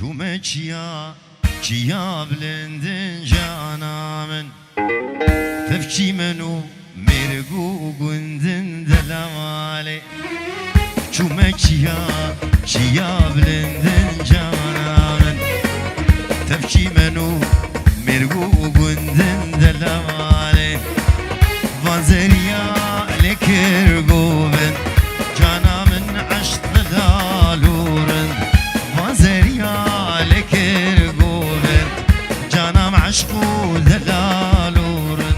چومه چیا بلندن جانا من تفچی منو مرگو گندن دلواله چومه چیا بلندن جانا من تفچی منو مرگو گندن دلواله وانزریا لکر گوبن جانا من عشت دالورن وانزریا لکر گوبن جانم عشقو دلالورن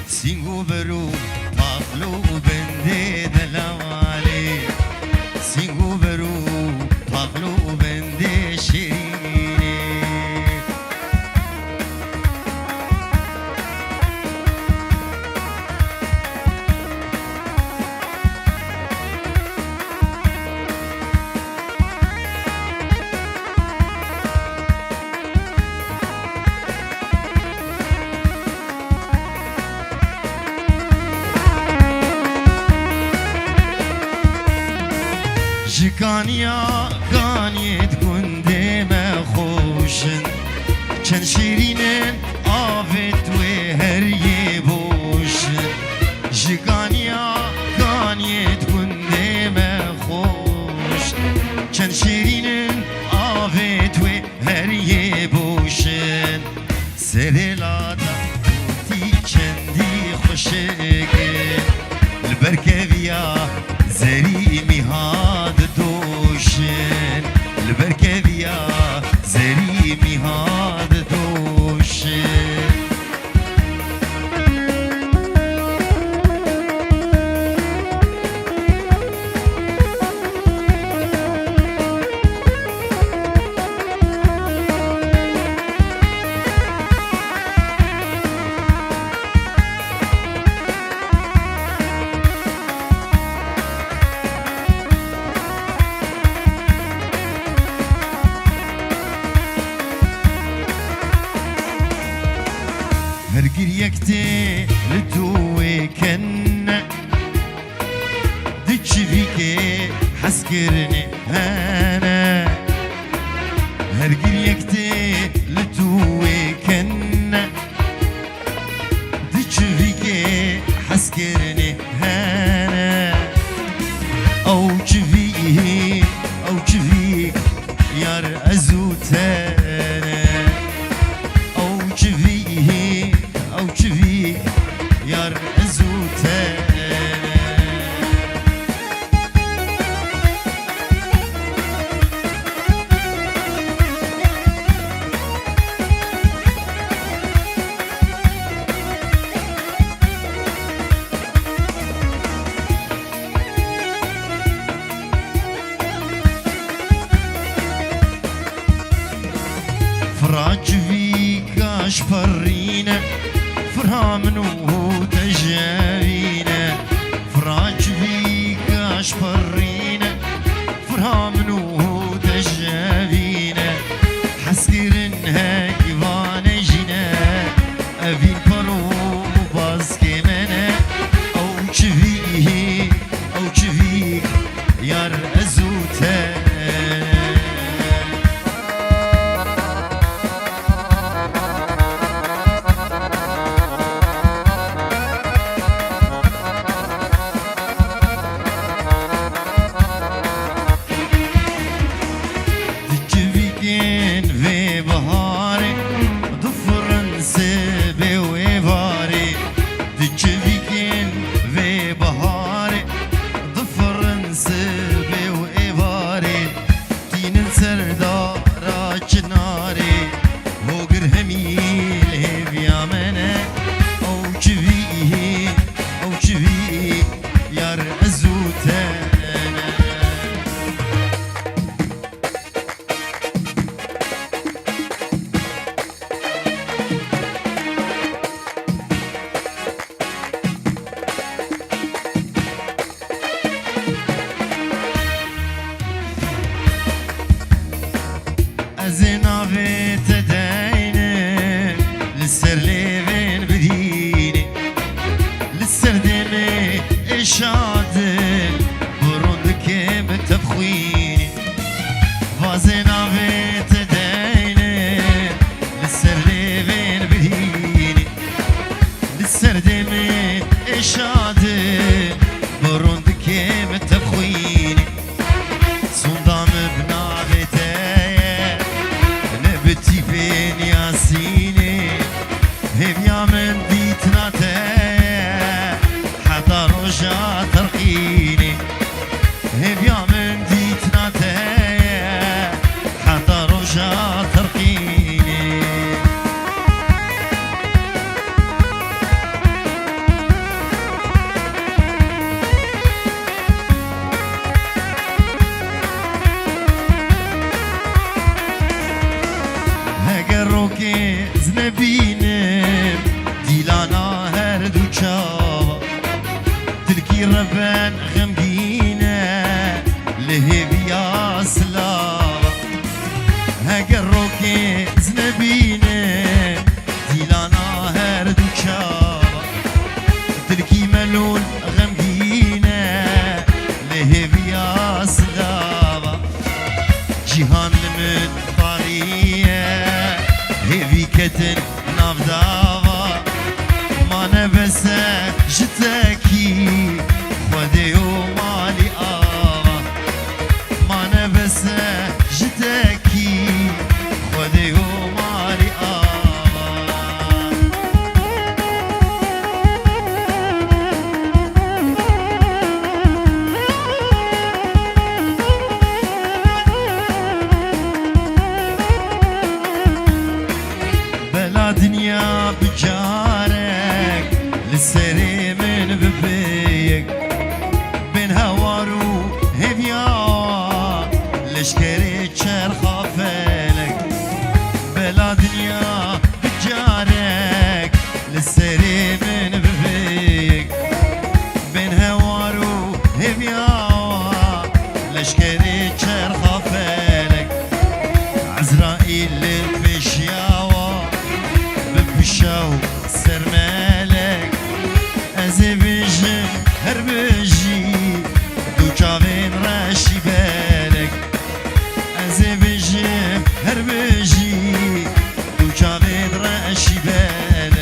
سینگو برو پاقلو بنده دلواله سینگو برو پاقلو بنده شیرینه جکانیا کانیت گنده مخوشن چند شیرینن آفت و هر یه بوشن جکانیا کانیت گنده مخوش چند شیرینن آفت و هر یه بوشن سرلادا تی چندی خوشگه البرکویا زری میهاد دوشن البرکویا زری میهاد دوشن هرگیر یکتی لتوی کن دچوی که حس کرنه هنه هرگیر یکتی لتوی کن دچوی که حس کرنه هنه او چوی یار ازوته yar ezute fraçvi kaş parine فرامنو تجارينا فراج فيك اشبرينا فرامنو تجارينا حسكرنها ايوان جنا ابين برو باسكي منا او چفيك يار ازوتا زنافت داينه لسر ليفين بديني لسر دمي اشادن بروندك متفخويني فازنافت داينه روجا ترقيني هقروكي زنبينم ديلانا هردو چاوا تلكي ربان غمقينه لهبيا سلاوا هقروكي زنبينم ديلانا هردو چاوا تلكي ملول غمقينه لهبيا سلاوا جيهان من طاريه هيفي كتن نافداوا ما نبسه جتكي خودي ومالي آوا ما نبسه جتكي خودي ومالي آوا بلا دنيا بجارك للسري من ببيك بين هوارو هبيا لشكري تشرخا فالك بلا دنيا بجارك للسري من ببيك بين هوارو هبيا لشكري تشرخا فالك عزرائيل بشياوا ببشاو سرمالك ازبجي هربجي دو چاوين راشي بالك ازبجي هربجي دو چاوين راشي بالك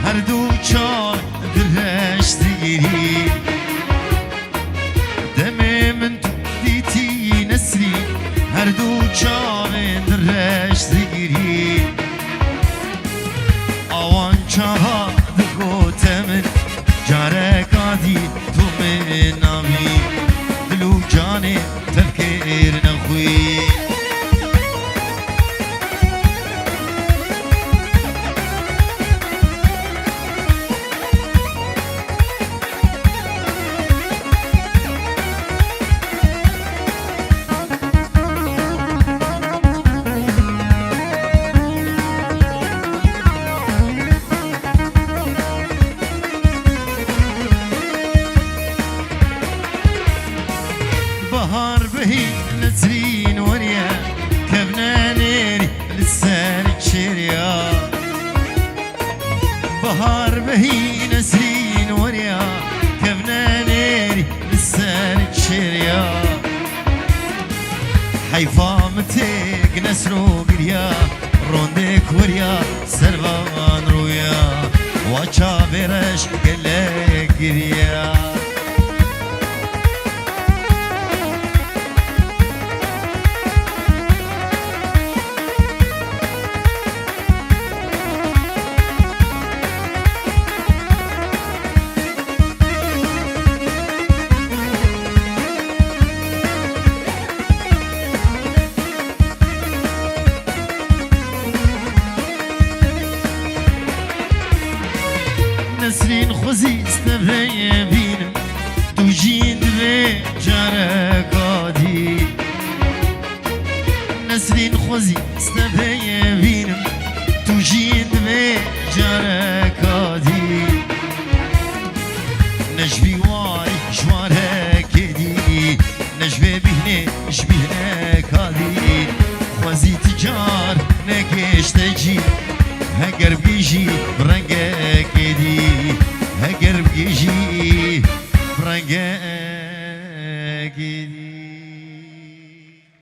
هردو چار درش دیگری دمه من تو دیتی نسری هردو چار درش دیگری آوان چاها دگو تمن جاره کادی تو من نامی دلو جانه تفکر نخوی بهار بهي نسرين وريا كبنانيري لسانك شريا بهار بهي نسرين وريا كبنانيري لسانك شريا حيفا متك نسرو قريا روندك وريا سربان رويا وچا برش قلق قريا نسرين خوزي استبهي بينم توجين دبي جارك عادي نسرين خوزي استبهي بينم توجين دبي جارك عادي نجبي واري جوارك يدي نجبي بهني شبيهنك عادي خوزي تجار نكش تجي هقر بيجي برنقه